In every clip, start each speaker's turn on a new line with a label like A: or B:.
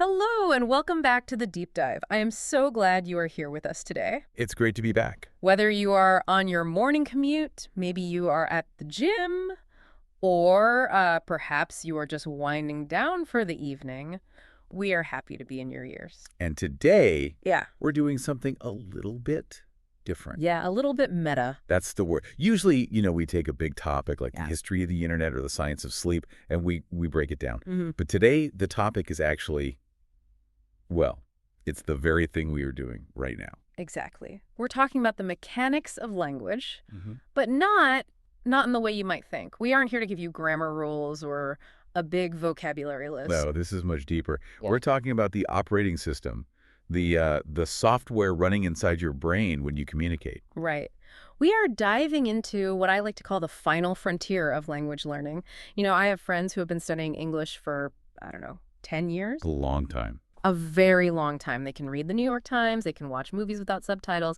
A: Hello, and welcome back to the Deep Dive. I am so glad you are here with us today.
B: It's great to be back.
A: Whether you are on your morning commute, maybe you are at the gym, or perhaps you are just winding down for the evening, we are happy to be in your ears.
B: And today,
A: Yeah.
B: we're doing something a little bit different.
A: Yeah, a little bit meta.
B: That's the word. Usually, we take a big topic like
A: Yeah.
B: the history of the internet or the science of sleep, and we break it down.
A: Mm-hmm.
B: But today, the topic is actually, well, it's the very thing we are doing right now.
A: Exactly. We're talking about the mechanics of language,
B: Mm-hmm.
A: but not in the way you might think. We aren't here to give you grammar rules or a big vocabulary list.
B: No, this is much deeper.
A: Yeah.
B: We're talking about the operating system, the software running inside your brain when you communicate.
A: Right. We are diving into what I like to call the final frontier of language learning. I have friends who have been studying English for, 10 years.
B: A long time.
A: A very long time. They can read the New York Times, they can watch movies without subtitles,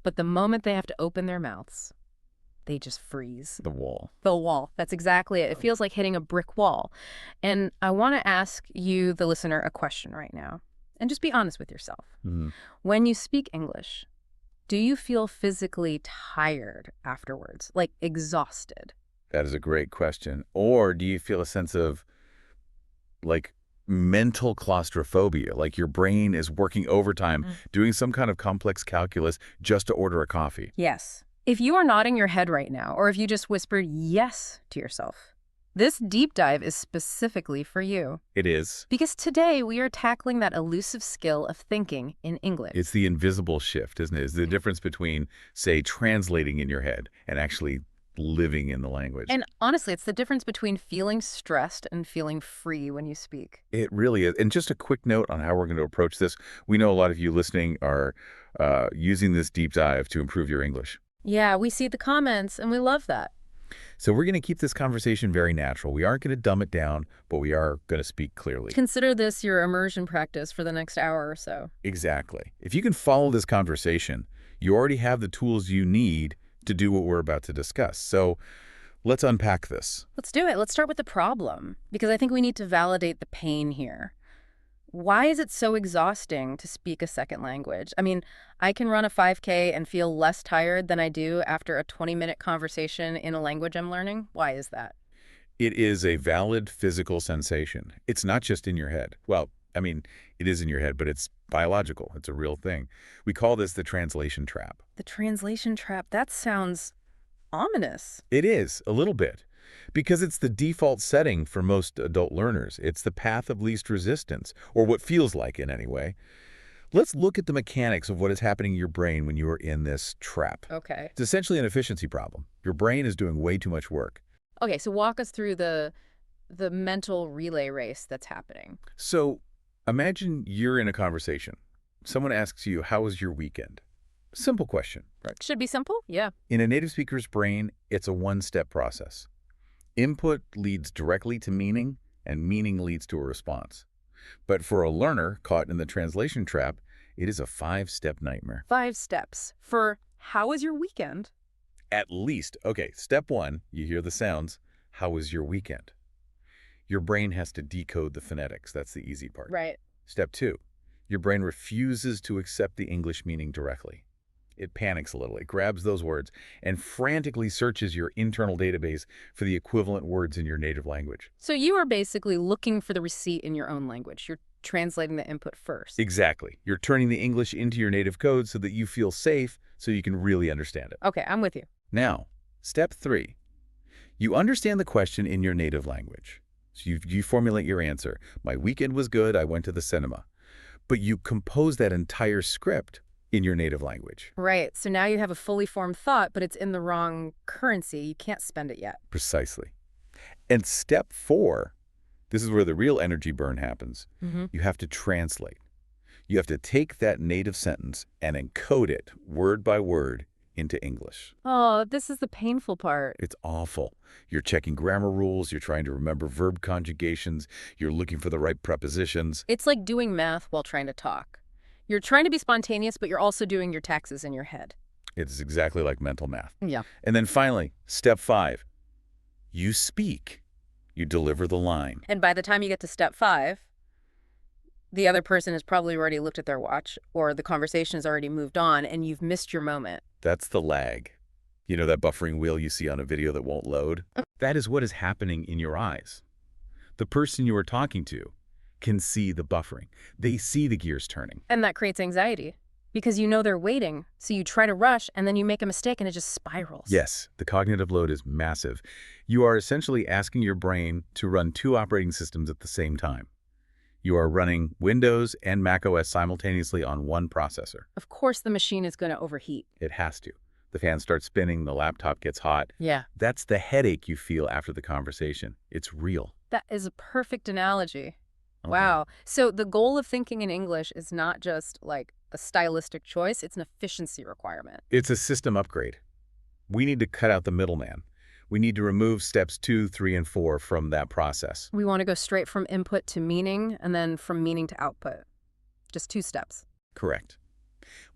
A: but the moment they have to open their mouths, they just freeze.
B: The wall.
A: The wall. That's exactly it. It feels like hitting a brick wall. And I want to ask you, the listener, a question right now. And just be honest with yourself.
B: Mm-hmm.
A: When you speak English, do you feel physically tired afterwards, like exhausted?
B: That is a great question. Or do you feel a sense of, like, mental claustrophobia, like your brain is working overtime, doing some kind of complex calculus just to order a coffee?
A: Yes. If you are nodding your head right now, or if you just whispered yes to yourself, this deep dive is specifically for you.
B: It is.
A: Because today we are tackling that elusive skill of thinking in English.
B: It's the invisible shift, isn't it? It's the difference between, say, translating in your head and actually living in the language.
A: And honestly, it's the difference between feeling stressed and feeling free when you speak.
B: It really is. And just a quick note on how we're going to approach this. We know a lot of you listening are using this deep dive to improve your English.
A: Yeah, we see the comments, and we love that.
B: So we're going to keep this conversation very natural. We aren't going to dumb it down, but we are going to speak clearly.
A: Consider this your immersion practice for the next hour or so.
B: Exactly. If you can follow this conversation, you already have the tools you need to do what we're about to discuss. So let's unpack this.
A: Let's do it. Let's start with the problem, because I think we need to validate the pain here. Why is it so exhausting to speak a second language? I mean, I can run a 5K and feel less tired than I do after a 20-minute conversation in a language I'm learning. Why is that?
B: It is a valid physical sensation. It's not just in your head. Well, I mean, it is in your head, but it's biological. It's a real thing. We call this the translation trap.
A: The translation trap, that sounds ominous.
B: It is, a little bit, because it's the default setting for most adult learners. It's the path of least resistance, or what feels like it anyway. Let's look at the mechanics of what is happening in your brain when you are in this trap.
A: Okay.
B: It's essentially an efficiency problem. Your brain is doing way too much work.
A: Okay, so walk us through the mental relay race that's happening.
B: So imagine you're in a conversation. Someone asks you, how was your weekend? Simple question, right?
A: Should be simple? Yeah.
B: In a native speaker's brain, it's a one-step process. Input leads directly to meaning, and meaning leads to a response. But for a learner caught in the translation trap, it is a 5-step nightmare.
A: 5 steps for how was your weekend?
B: At least. Okay, step 1, you hear the sounds. How was your weekend? Your brain has to decode the phonetics. That's the easy part.
A: Right.
B: Step 2, your brain refuses to accept the English meaning directly. It panics a little. It grabs those words and frantically searches your internal database for the equivalent words in your native language.
A: So you are basically looking for the receipt in your own language. You're translating the input first.
B: Exactly. You're turning the English into your native code so that you feel safe, so you can really understand it.
A: Okay, I'm with you.
B: Now, step 3. You understand the question in your native language. So you formulate your answer. My weekend was good. I went to the cinema. But you compose that entire script in your native language.
A: Right. So now you have a fully formed thought, but it's in the wrong currency. You can't spend it yet.
B: Precisely. And step 4, this is where the real energy burn happens. You have to translate. You have to take that native sentence and encode it word by word into English.
A: Oh, this is the painful part.
B: It's awful. You're checking grammar rules. You're trying to remember verb conjugations. You're looking for the right prepositions.
A: It's like doing math while trying to talk. You're trying to be spontaneous, but you're also doing your taxes in your head.
B: It's exactly like mental math.
A: Yeah.
B: And then finally, step 5, you speak. You deliver the line.
A: And by the time you get to step 5, The other person has probably already looked at their watch, or the conversation has already moved on, and you've missed your moment.
B: That's the lag. You know that buffering wheel you see on a video that won't load? That is what is happening in your eyes. The person you are talking to can see the buffering. They see the gears turning.
A: And that creates anxiety, because you know they're waiting, so you try to rush, and then you make a mistake, and it just spirals.
B: Yes, the cognitive load is massive. You are essentially asking your brain to run two operating systems at the same time. You are running Windows and macOS simultaneously on one processor.
A: Of course the machine is going to overheat.
B: It has to. The fan starts spinning, the laptop gets hot.
A: Yeah.
B: That's the headache you feel after the conversation. It's real.
A: That is a perfect analogy.
B: Okay.
A: Wow. So the goal of thinking in English is not just like a stylistic choice, it's an efficiency requirement.
B: It's a system upgrade. We need to cut out the middleman. We need to remove steps 2, 3, and 4 from that process.
A: We want to go straight from input to meaning, and then from meaning to output. Just 2 steps.
B: Correct.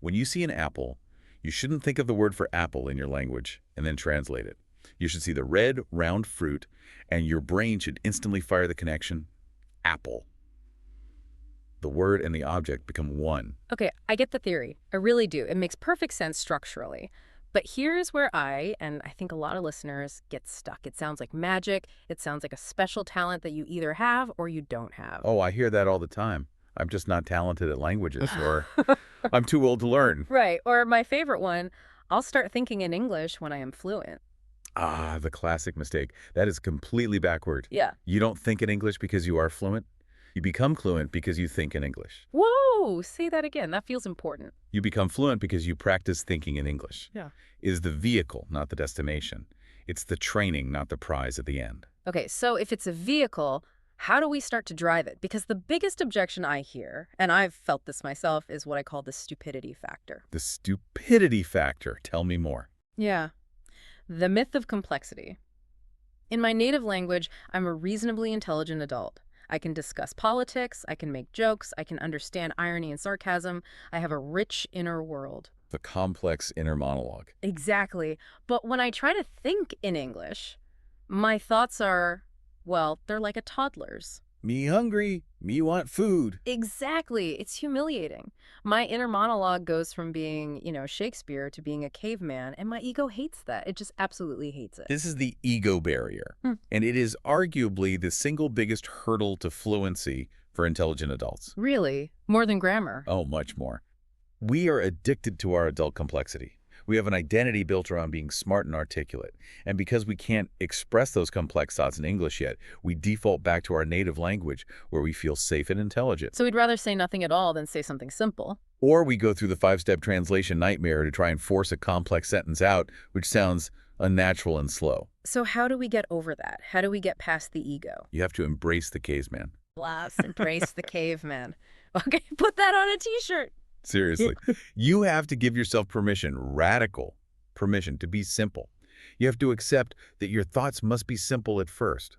B: When you see an apple, you shouldn't think of the word for apple in your language and then translate it. You should see the red, round fruit, and your brain should instantly fire the connection, apple. The word and the object become one.
A: Okay, I get the theory. I really do. It makes perfect sense structurally. But here's where and I think a lot of listeners, get stuck. It sounds like magic. It sounds like a special talent that you either have or you don't have.
B: Oh, I hear that all the time. I'm just not talented at languages, or I'm too old to learn.
A: Right. Or my favorite one, I'll start thinking in English when I am fluent.
B: Ah, the classic mistake. That is completely backward.
A: Yeah.
B: You don't think in English because you are fluent. You become fluent because you think in English.
A: Whoa, say that again. That feels important.
B: You become fluent because you practice thinking in English.
A: Yeah.
B: It is the vehicle, not the destination. It's the training, not the prize at the end.
A: Okay, so if it's a vehicle, how do we start to drive it? Because the biggest objection I hear, and I've felt this myself, is what I call the stupidity factor.
B: The stupidity factor. Tell me more.
A: Yeah. The myth of complexity. In my native language, I'm a reasonably intelligent adult. I can discuss politics, I can make jokes, I can understand irony and sarcasm. I have a rich inner world.
B: The complex inner monologue.
A: Exactly. But when I try to think in English, my thoughts are, well, they're like a toddler's.
B: Me hungry. Me want food.
A: Exactly. It's humiliating. My inner monologue goes from being, Shakespeare to being a caveman, and my ego hates that. It just absolutely hates it.
B: This is the ego barrier, and it is arguably the single biggest hurdle to fluency for intelligent adults.
A: Really? More than grammar?
B: Oh, much more. We are addicted to our adult complexity. We have an identity built around being smart and articulate. And because we can't express those complex thoughts in English yet, we default back to our native language where we feel safe and intelligent.
A: So we'd rather say nothing at all than say something simple.
B: Or we go through the 5-step translation nightmare to try and force a complex sentence out, which sounds unnatural and slow.
A: So how do we get over that? How do we get past the ego?
B: You have to embrace the caveman.
A: Blast, embrace the caveman. Okay, put that on a t-shirt.
B: Seriously. You have to give yourself permission, radical permission, to be simple. You have to accept that your thoughts must be simple at first.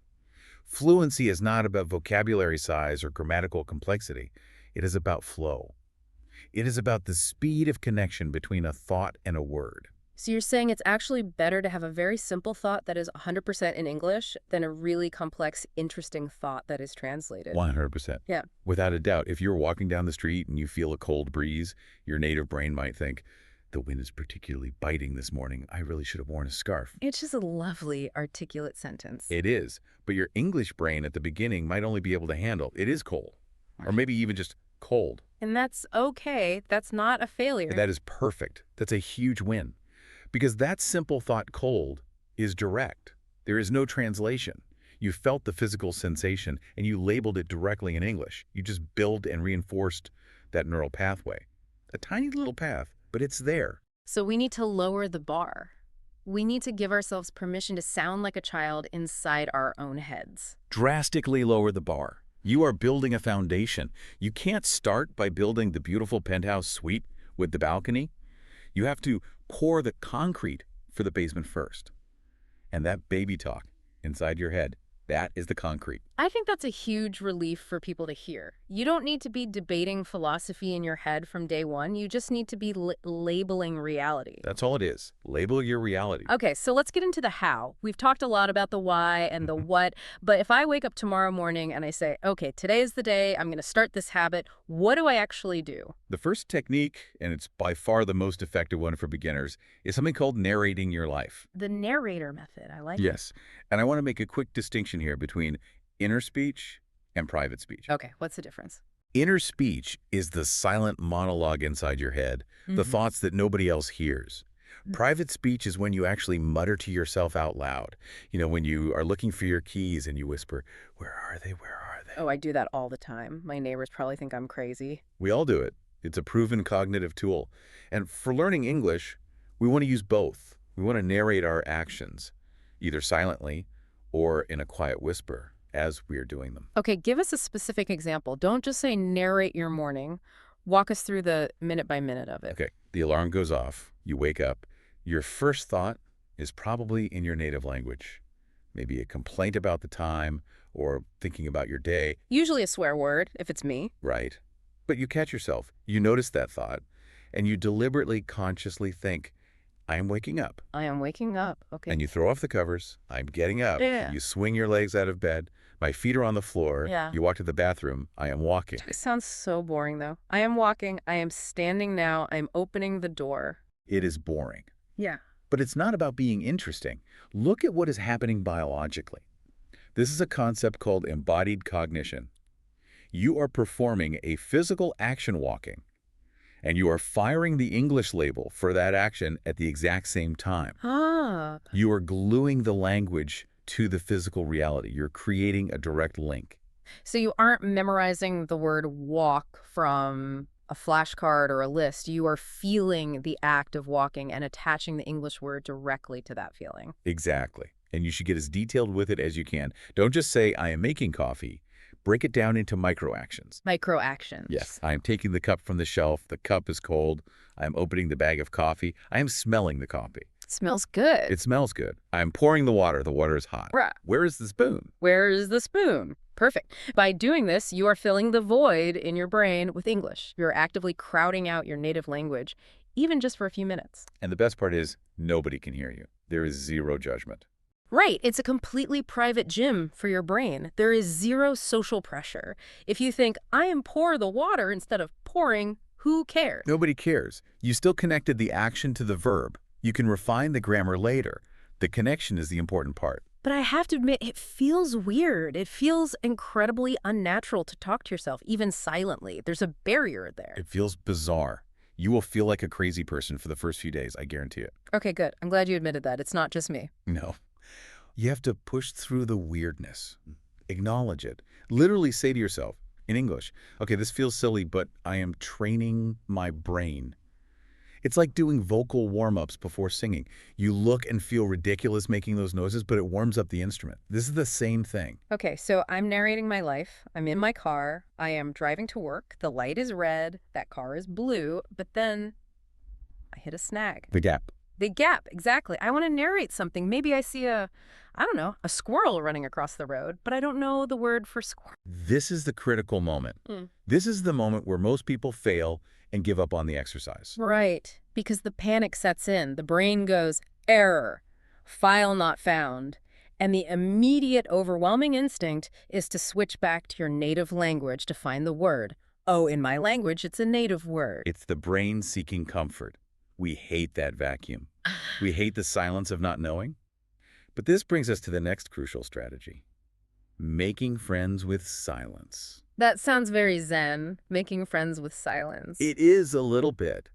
B: Fluency is not about vocabulary size or grammatical complexity. It is about flow. It is about the speed of connection between a thought and a word.
A: So you're saying it's actually better to have a very simple thought that is 100% in English than a really complex, interesting thought that is translated?
B: 100%.
A: Yeah.
B: Without a doubt, if you're walking down the street and you feel a cold breeze, your native brain might think, the wind is particularly biting this morning. I really should have worn a scarf.
A: It's just a lovely, articulate sentence.
B: It is. But your English brain at the beginning might only be able to handle, it is cold. Or maybe even just cold.
A: And that's okay. That's not a failure.
B: That is perfect. That's a huge win. Because that simple thought, cold, is direct. There is no translation. You felt the physical sensation and you labeled it directly in English. You just built and reinforced that neural pathway. A tiny little path, but it's there.
A: So we need to lower the bar. We need to give ourselves permission to sound like a child inside our own heads.
B: Drastically lower the bar. You are building a foundation. You can't start by building the beautiful penthouse suite with the balcony. You have to pour the concrete for the basement first. And that baby talk inside your head, That is the concrete.
A: I think that's a huge relief for people to hear. You don't need to be debating philosophy in your head from day one. You just need to be labeling reality.
B: That's all it is. Label your reality.
A: Okay, so let's get into the how. We've talked a lot about the why and the what, but if I wake up tomorrow morning and I say, okay, today is the day, I'm going to start this habit, what do I actually do?
B: The first technique, and it's by far the most effective one for beginners, is something called narrating your life.
A: The narrator method, I like it.
B: Yes, and I want to make a quick distinction here between inner speech and private speech.
A: Okay, what's the difference?
B: Inner speech is the silent monologue inside your head, the thoughts that nobody else hears. Private speech is when you actually mutter to yourself out loud. You know, when you are looking for your keys and you whisper, "Where are they? Where are they?"
A: Oh, I do that all the time. My neighbors probably think I'm crazy.
B: We all do it. It's a proven cognitive tool. And for learning English, we want to use both. We want to narrate our actions, either silently or in a quiet whisper as we are doing them.
A: Okay, give us a specific example. Don't just say narrate your morning. Walk us through the minute by minute of it.
B: Okay, the alarm goes off. You wake up. Your first thought is probably in your native language. Maybe a complaint about the time or thinking about your day.
A: Usually a swear word, if it's me.
B: Right. But you catch yourself. You notice that thought, and you deliberately, consciously think, I am waking up.
A: I am waking up. Okay.
B: And you throw off the covers. I'm getting up.
A: Yeah.
B: You swing your legs out of bed. My feet are on the floor.
A: Yeah.
B: You walk to the bathroom. I am walking.
A: It sounds so boring, though. I am walking. I am standing now. I am opening the door.
B: It is boring.
A: Yeah.
B: But it's not about being interesting. Look at what is happening biologically. This is a concept called embodied cognition. You are performing a physical action walking, and you are firing the English label for that action at the exact same time.
A: Ah.
B: You are gluing the language to the physical reality. You're creating a direct link.
A: So you aren't memorizing the word walk from a flashcard or a list. You are feeling the act of walking and attaching the English word directly to that feeling.
B: Exactly. And you should get as detailed with it as you can. Don't just say, I am making coffee. Break it down into micro actions.
A: Micro actions.
B: Yes. I am taking the cup from the shelf. The cup is cold. I am opening the bag of coffee. I am smelling the coffee.
A: Smells good.
B: It smells good. I am pouring the water. The water is hot.
A: Right.
B: Where is the spoon?
A: Where is the spoon? Perfect. By doing this, you are filling the void in your brain with English. You're actively crowding out your native language, even just for a few minutes.
B: And the best part is nobody can hear you. There is zero judgment.
A: Right. It's a completely private gym for your brain. There is zero social pressure. If you think, I am pour the water instead of pouring, who cares?
B: Nobody cares. You still connected the action to the verb. You can refine the grammar later. The connection is the important part.
A: But I have to admit, it feels weird. It feels incredibly unnatural to talk to yourself, even silently. There's a barrier there.
B: It feels bizarre. You will feel like a crazy person for the first few days, I guarantee it.
A: Okay, good. I'm glad you admitted that. It's not just me.
B: No. You have to push through the weirdness. Acknowledge it. Literally say to yourself, in English, okay, this feels silly, but I am training my brain. It's like doing vocal warm-ups before singing. You look and feel ridiculous making those noises, but it warms up the instrument. This is the same thing.
A: Okay, so I'm narrating my life. I'm in my car. I am driving to work. The light is red. That car is blue. But then I hit a snag.
B: The gap.
A: The gap, exactly. I want to narrate something. Maybe I see a squirrel running across the road, but I don't know the word for squirrel.
B: This is the critical moment. This is the moment where most people fail and give up on the exercise.
A: Right, because the panic sets in. The brain goes, error, file not found. And the immediate overwhelming instinct is to switch back to your native language to find the word. Oh, in my language, it's a native word.
B: It's the brain seeking comfort. We hate that vacuum. We hate the silence of not knowing. But this brings us to the next crucial strategy. Making friends with silence.
A: That sounds very zen, making friends with silence.
B: It is a little bit,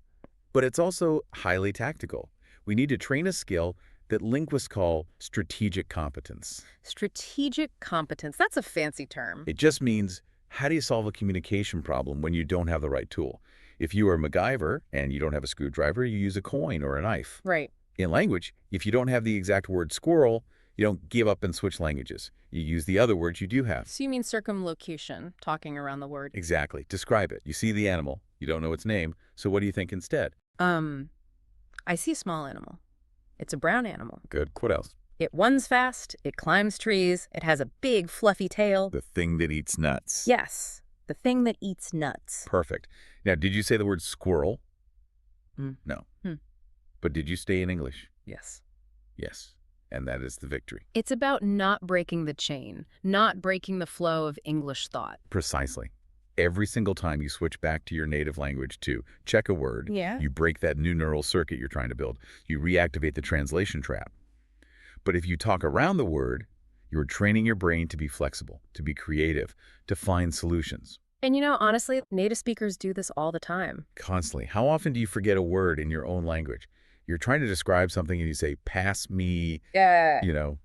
B: but it's also highly tactical. We need to train a skill that linguists call strategic competence.
A: Strategic competence, that's a fancy term.
B: It just means, how do you solve a communication problem when you don't have the right tool? If you are MacGyver and you don't have a screwdriver, you use a coin or a knife.
A: Right.
B: In language, if you don't have the exact word squirrel, you don't give up and switch languages. You use the other words you do have.
A: So you mean circumlocution, talking around the word.
B: Exactly. Describe it. You see the animal. You don't know its name. So what do you think instead?
A: I see a small animal. It's a brown animal.
B: Good. What else?
A: It runs fast, it climbs trees, it has a big fluffy tail.
B: The thing that eats nuts.
A: Yes, the thing that eats nuts.
B: Perfect. Now, did you say the word squirrel?
A: Mm.
B: No.
A: Hmm.
B: But did you stay in English?
A: Yes.
B: Yes. And that is the victory.
A: It's about not breaking the chain, not breaking the flow of English thought.
B: Precisely. Every single time you switch back to your native language to check a word, you break that new neural circuit you're trying to build. You reactivate the translation trap. But if you talk around the word, you're training your brain to be flexible, to be creative, to find solutions.
A: And honestly, native speakers do this all the time.
B: Constantly. How often do you forget a word in your own language? You're trying to describe something and you say, pass me,
A: Yeah.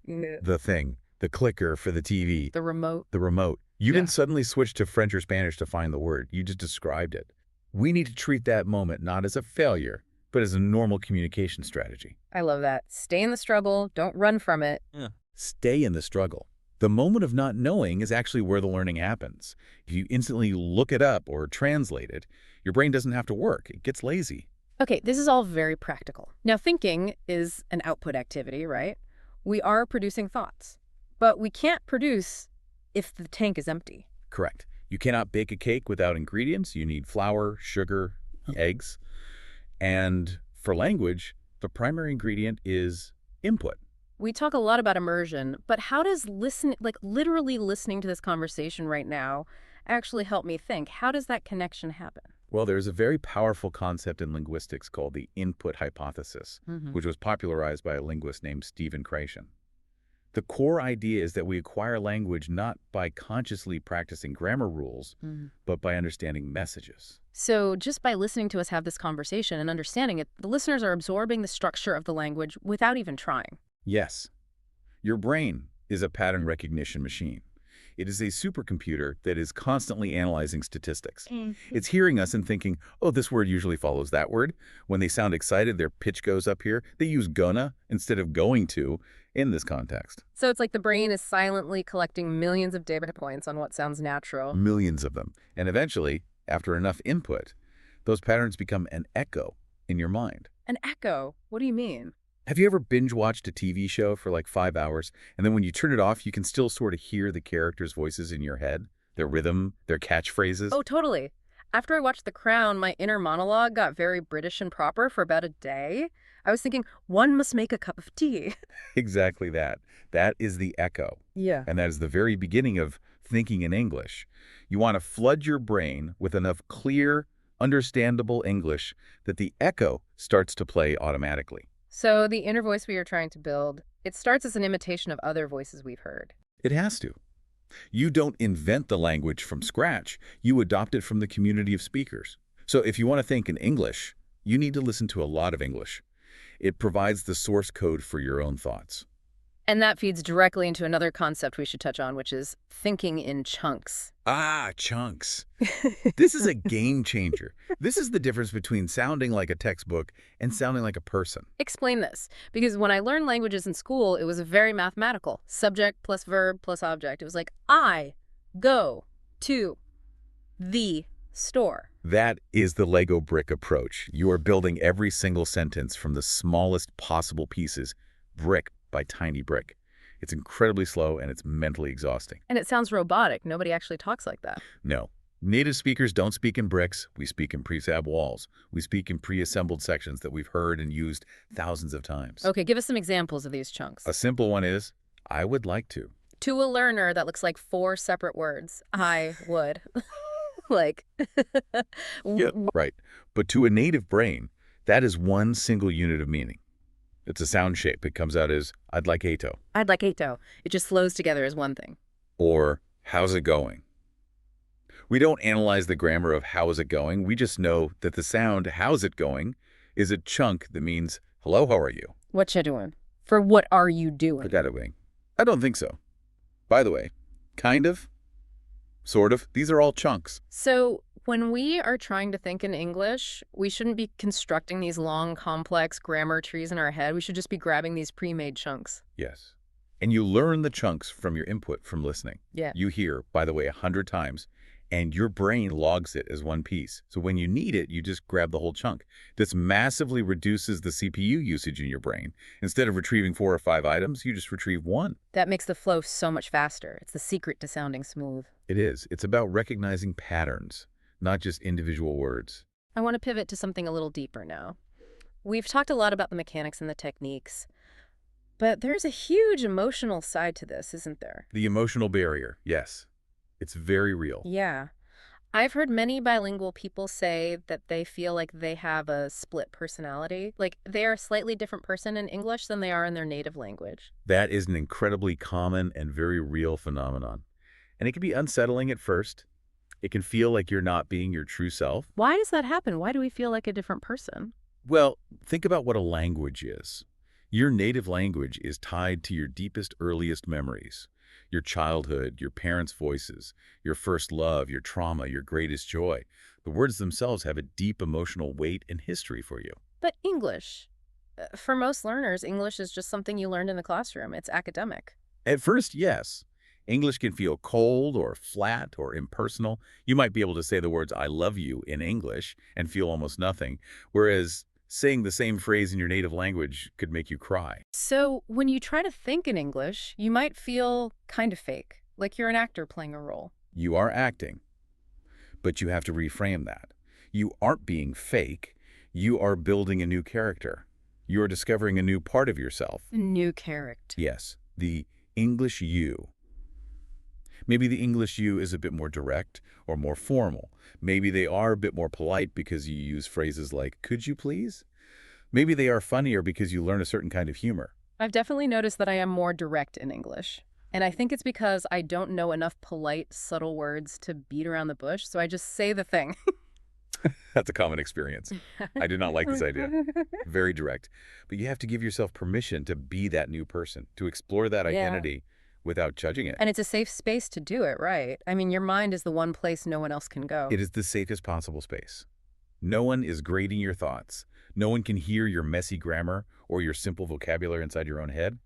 B: the thing, the clicker for the TV.
A: The remote.
B: The remote. You didn't suddenly switch to French or Spanish to find the word. You just described it. We need to treat that moment not as a failure, but as a normal communication strategy.
A: I love that. Stay in the struggle. Don't run from it.
B: Yeah. Stay in the struggle. The moment of not knowing is actually where the learning happens. If you instantly look it up or translate it, your brain doesn't have to work. It gets lazy.
A: Okay, this is all very practical. Now, thinking is an output activity, right? We are producing thoughts, but we can't produce if the tank is empty.
B: Correct. You cannot bake a cake without ingredients. You need flour, sugar, eggs. And for language, the primary ingredient is input.
A: We talk a lot about immersion, but how does literally listening to this conversation right now actually help me think? How does that connection happen?
B: Well, there's a very powerful concept in linguistics called the input hypothesis, which was popularized by a linguist named Stephen Krashen. The core idea is that we acquire language not by consciously practicing grammar rules, but by understanding messages.
A: So just by listening to us have this conversation and understanding it, the listeners are absorbing the structure of the language without even trying.
B: Yes. Your brain is a pattern recognition machine. It is a supercomputer that is constantly analyzing statistics. It's hearing us and thinking, oh, this word usually follows that word. When they sound excited, their pitch goes up here. They use gonna instead of going to in this context.
A: So it's like the brain is silently collecting millions of data points on what sounds natural.
B: Millions of them. And eventually, after enough input, those patterns become an echo in your mind.
A: An echo? What do you mean?
B: Have you ever binge-watched a TV show for like 5 hours, and then when you turn it off, you can still sort of hear the characters' voices in your head, their rhythm, their catchphrases?
A: Oh, totally. After I watched The Crown, my inner monologue got very British and proper for about a day. I was thinking, one must make a cup of tea.
B: Exactly that. That is the echo.
A: Yeah.
B: And that is the very beginning of thinking in English. You want to flood your brain with enough clear, understandable English that the echo starts to play automatically.
A: So the inner voice we are trying to build, it starts as an imitation of other voices we've heard.
B: It has to. You don't invent the language from scratch. You adopt it from the community of speakers. So if you want to think in English, you need to listen to a lot of English. It provides the source code for your own thoughts.
A: And that feeds directly into another concept we should touch on, which is thinking in chunks.
B: Ah, chunks. This is a game changer. This is the difference between sounding like a textbook and sounding like a person.
A: Explain this, because when I learned languages in school, it was very mathematical. Subject plus verb plus object. It was like, I go to the store.
B: That is the Lego brick approach. You are building every single sentence from the smallest possible pieces, brick by tiny brick. It's incredibly slow and it's mentally exhausting.
A: And it sounds robotic. Nobody actually talks like that.
B: No. Native speakers don't speak in bricks. We speak in prefab walls. We speak in pre-assembled sections that we've heard and used thousands of times.
A: Okay, give us some examples of these chunks.
B: A simple one is, I would like to.
A: To a learner, that looks like 4 separate words. I would. Like.
B: Yeah, right. But to a native brain, that is one single unit of meaning. It's a sound shape. It comes out as, I'd like Ato.
A: I'd like Ato. It just flows together as one thing.
B: Or, how's it going? We don't analyze the grammar of how is it going. We just know that the sound, how's it going, is a chunk that means, hello, how are you?
A: What you doing? For what are you doing?
B: Forgot it, Wing. I don't think so. By the way, kind of, sort of, these are all chunks.
A: So when we are trying to think in English, we shouldn't be constructing these long, complex grammar trees in our head. We should just be grabbing these pre-made chunks.
B: Yes. And you learn the chunks from your input from listening.
A: Yeah.
B: You hear, by the way, 100 times, and your brain logs it as one piece. So when you need it, you just grab the whole chunk. This massively reduces the CPU usage in your brain. Instead of retrieving 4 or 5 items, you just retrieve one.
A: That makes the flow so much faster. It's the secret to sounding smooth.
B: It is. It's about recognizing patterns, not just individual words.
A: I want to pivot to something a little deeper now. We've talked a lot about the mechanics and the techniques, but there's a huge emotional side to this, isn't there?
B: The emotional barrier, yes. It's very real.
A: Yeah. I've heard many bilingual people say that they feel like they have a split personality, like they are a slightly different person in English than they are in their native language.
B: That is an incredibly common and very real phenomenon. And it can be unsettling at first. It can feel like you're not being your true self.
A: Why does that happen? Why do we feel like a different person?
B: Well, think about what a language is. Your native language is tied to your deepest, earliest memories. Your childhood, your parents' voices, your first love, your trauma, your greatest joy. The words themselves have a deep emotional weight and history for you.
A: But English. For most learners, English is just something you learned in the classroom. It's academic.
B: At first, yes. English can feel cold or flat or impersonal. You might be able to say the words "I love you" in English and feel almost nothing, whereas saying the same phrase in your native language could make you cry.
A: So when you try to think in English, you might feel kind of fake, like you're an actor playing a role.
B: You are acting, but you have to reframe that. You aren't being fake. You are building a new character. You are discovering a new part of yourself.
A: A new character.
B: Yes, the English you. Maybe the English you is a bit more direct or more formal. Maybe they are a bit more polite because you use phrases like, "Could you please?" Maybe they are funnier because you learn a certain kind of humor.
A: I've definitely noticed that I am more direct in English. And I think it's because I don't know enough polite, subtle words to beat around the bush, so I just say the thing.
B: That's a common experience. I do not like this idea. Very direct. But you have to give yourself permission to be that new person, to explore that
A: Yeah.
B: identity without judging it.
A: And it's a safe space to do it, right? I mean, your mind is the one place no one else can go.
B: It is the safest possible space. No one is grading your thoughts. No one can hear your messy grammar or your simple vocabulary inside your own head.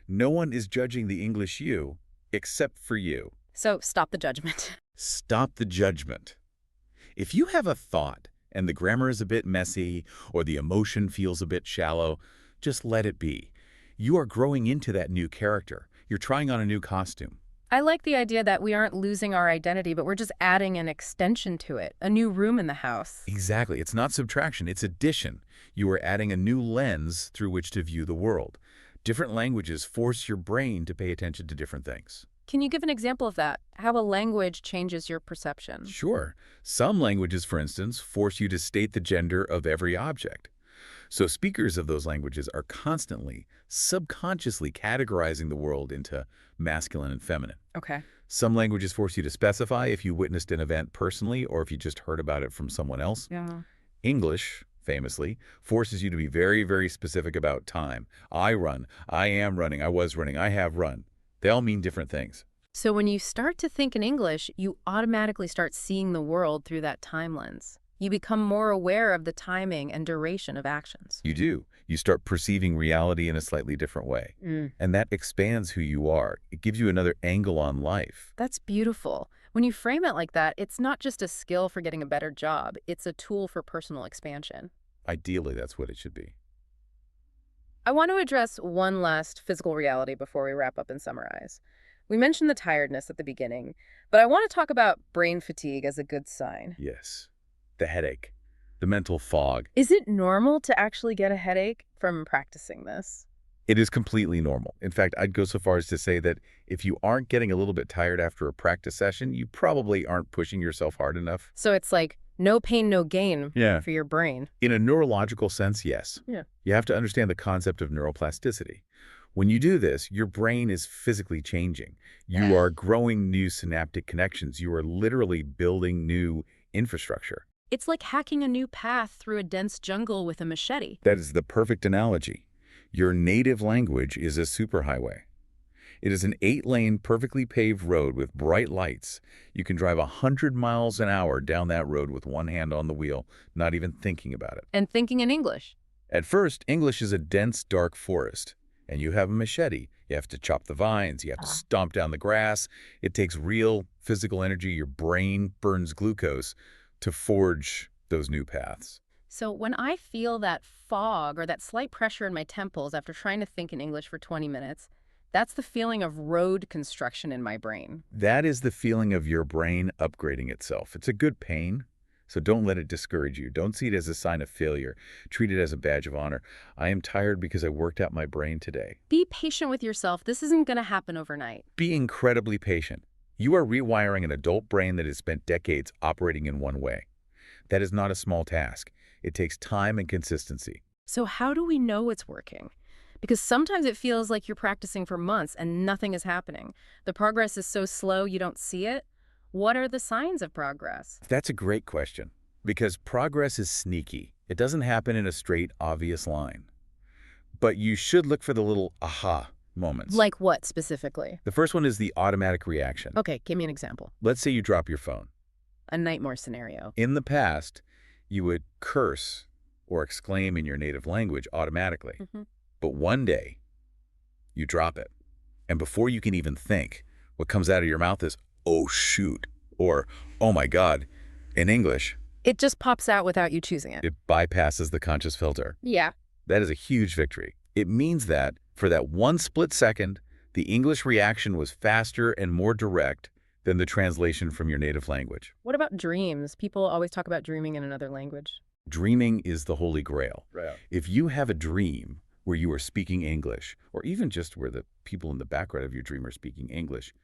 B: No one is judging the English you except for you.
A: So stop the judgment.
B: Stop the judgment. If you have a thought and the grammar is a bit messy or the emotion feels a bit shallow, just let it be. You are growing into that new character. You're trying on a new costume.
A: I like the idea that we aren't losing our identity, but we're just adding an extension to it, a new room in the house.
B: Exactly. It's not subtraction, it's addition. You are adding a new lens through which to view the world. Different languages force your brain to pay attention to different things.
A: Can you give an example of that? How a language changes your perception?
B: Sure. Some languages, for instance, force you to state the gender of every object. So speakers of those languages are constantly, subconsciously categorizing the world into masculine and feminine.
A: Okay.
B: Some languages force you to specify if you witnessed an event personally or if you just heard about it from someone else.
A: Yeah.
B: English, famously, forces you to be very, very specific about time. I run, I am running, I was running, I have run. They all mean different things.
A: So when you start to think in English, you automatically start seeing the world through that time lens. You become more aware of the timing and duration of actions.
B: You do. You start perceiving reality in a slightly different way. And that expands who you are. It gives you another angle on life.
A: That's beautiful. When you frame it like that, it's not just a skill for getting a better job. It's a tool for personal expansion.
B: Ideally, that's what it should be.
A: I want to address one last physical reality before we wrap up and summarize. We mentioned the tiredness at the beginning, but I want to talk about brain fatigue as a good sign.
B: Yes. The headache. The mental fog.
A: Is it normal to actually get a headache from practicing this?
B: It is completely normal. In fact, I'd go so far as to say that if you aren't getting a little bit tired after a practice session, you probably aren't pushing yourself hard enough.
A: So it's like no pain, no gain for your brain.
B: In a neurological sense, yes.
A: Yeah.
B: You have to understand the concept of neuroplasticity. When you do this, your brain is physically changing. You are growing new synaptic connections. You are literally building new infrastructure.
A: It's like hacking a new path through a dense jungle with a machete.
B: That is the perfect analogy. Your native language is a superhighway. It is an 8-lane, perfectly paved road with bright lights. You can drive 100 miles an hour down that road with one hand on the wheel, not even thinking about it.
A: And thinking in English.
B: At first, English is a dense, dark forest, and you have a machete. You have to chop the vines. You have to
A: Ah.
B: stomp down the grass. It takes real physical energy. Your brain burns glucose to forge those new paths.
A: So when I feel that fog or that slight pressure in my temples after trying to think in English for 20 minutes, that's the feeling of road construction in my brain.
B: That is the feeling of your brain upgrading itself. It's a good pain, so don't let it discourage you. Don't see it as a sign of failure. Treat it as a badge of honor. I am tired because I worked out my brain today.
A: Be patient with yourself. This isn't going to happen overnight.
B: Be incredibly patient. You are rewiring an adult brain that has spent decades operating in one way. That is not a small task. It takes time and consistency.
A: So how do we know it's working? Because sometimes it feels like you're practicing for months and nothing is happening. The progress is so slow you don't see it. What are the signs of progress?
B: That's a great question, because progress is sneaky. It doesn't happen in a straight, obvious line. But you should look for the little aha moments.
A: Like what specifically?
B: The first one is the automatic reaction.
A: Okay, give me an example.
B: Let's say you drop your phone.
A: A nightmare scenario.
B: In the past, you would curse or exclaim in your native language automatically. But one day, you drop it. And before you can even think, what comes out of your mouth is, oh, shoot, or, oh, my God. In English,
A: It just pops out without you choosing it.
B: it bypasses the conscious filter.
A: Yeah.
B: That is a huge victory. It means that, for that one split second, the English reaction was faster and more direct than the translation from your native language.
A: What about dreams? People always talk about dreaming in another language.
B: Dreaming is the holy grail.
C: Right.
B: If you have a dream where you are speaking English, or even just where the people in the background of your dream are speaking English,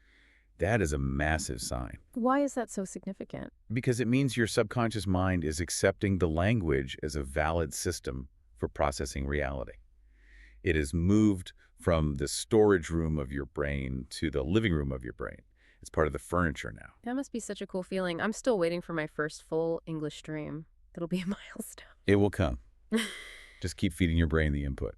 B: that is a massive sign.
A: Why is that so significant?
B: Because it means your subconscious mind is accepting the language as a valid system for processing reality. It has moved from the storage room of your brain to the living room of your brain. It's part of the furniture now.
A: That must be such a cool feeling. I'm still waiting for my first full English dream. That'll be a milestone.
B: It will come. Just keep feeding your brain the input.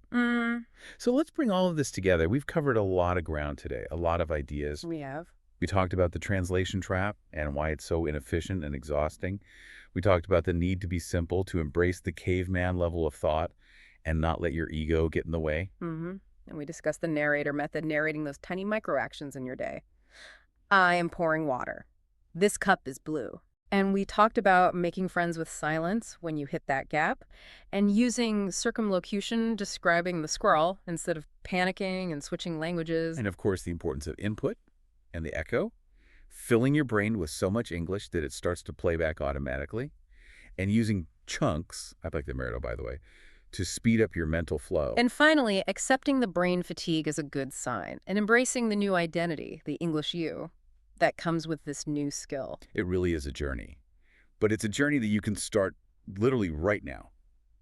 B: So let's bring all of this together. We've covered a lot of ground today, a lot of ideas.
A: We have.
B: We talked about the translation trap and why it's so inefficient and exhausting. We talked about the need to be simple, to embrace the caveman level of thought and not let your ego get in the way.
A: And we discussed the narrator method, narrating those tiny micro actions in your day. I am pouring water. This cup is blue. And we talked about making friends with silence when you hit that gap, and using circumlocution describing the squirrel instead of panicking and switching languages.
B: And of course, the importance of input and the echo, filling your brain with so much English that it starts to play back automatically, and using chunks, I like the Merito, by the way, to speed up your mental flow.
A: And finally, accepting the brain fatigue is a good sign, and embracing the new identity, the English you, that comes with this new skill.
B: It really is a journey. But it's a journey that you can start literally right now,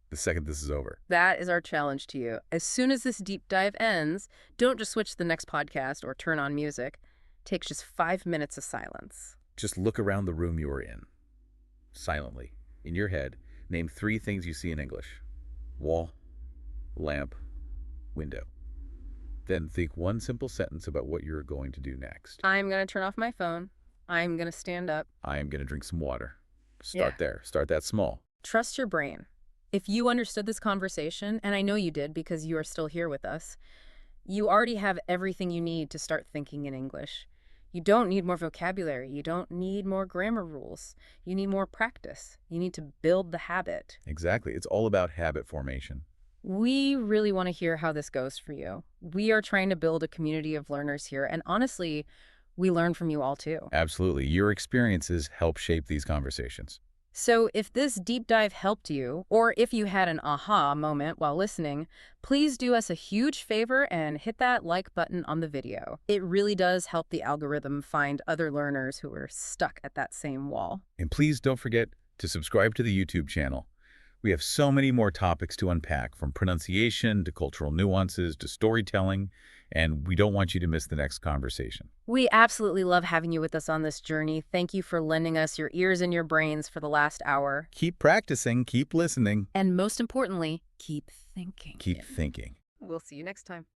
B: the second this is over.
A: That is our challenge to you. As soon as this deep dive ends, don't just switch to the next podcast or turn on music. Take just 5 minutes of silence.
B: Just look around the room you are in. Silently, in your head, name 3 things you see in English. Wall, lamp, window. Then think one simple sentence about what you're going to do next.
A: I'm going to turn off my phone. I'm going to stand up.
B: I am going to drink some water. Start
A: Yeah.
B: there. Start that small.
A: Trust your brain. If you understood this conversation, and I know you did because you are still here with us, you already have everything you need to start thinking in English. You don't need more vocabulary. You don't need more grammar rules. You need more practice. You need to build the habit.
B: Exactly. It's all about habit formation.
A: We really want to hear how this goes for you. We are trying to build a community of learners here, and honestly, we learn from you all too.
B: Absolutely. Your experiences help shape these conversations.
A: So if this deep dive helped you, or if you had an aha moment while listening, please do us a huge favor and hit that like button on the video. It really does help the algorithm find other learners who are stuck at that same wall.
B: And please don't forget to subscribe to the YouTube channel. We have so many more topics to unpack, from pronunciation to cultural nuances to storytelling, and we don't want you to miss the next conversation.
A: We absolutely love having you with us on this journey. Thank you for lending us your ears and your brains for the last hour.
B: Keep practicing, keep listening,
A: And most importantly, keep thinking.
B: keep thinking.
A: We'll see you next time.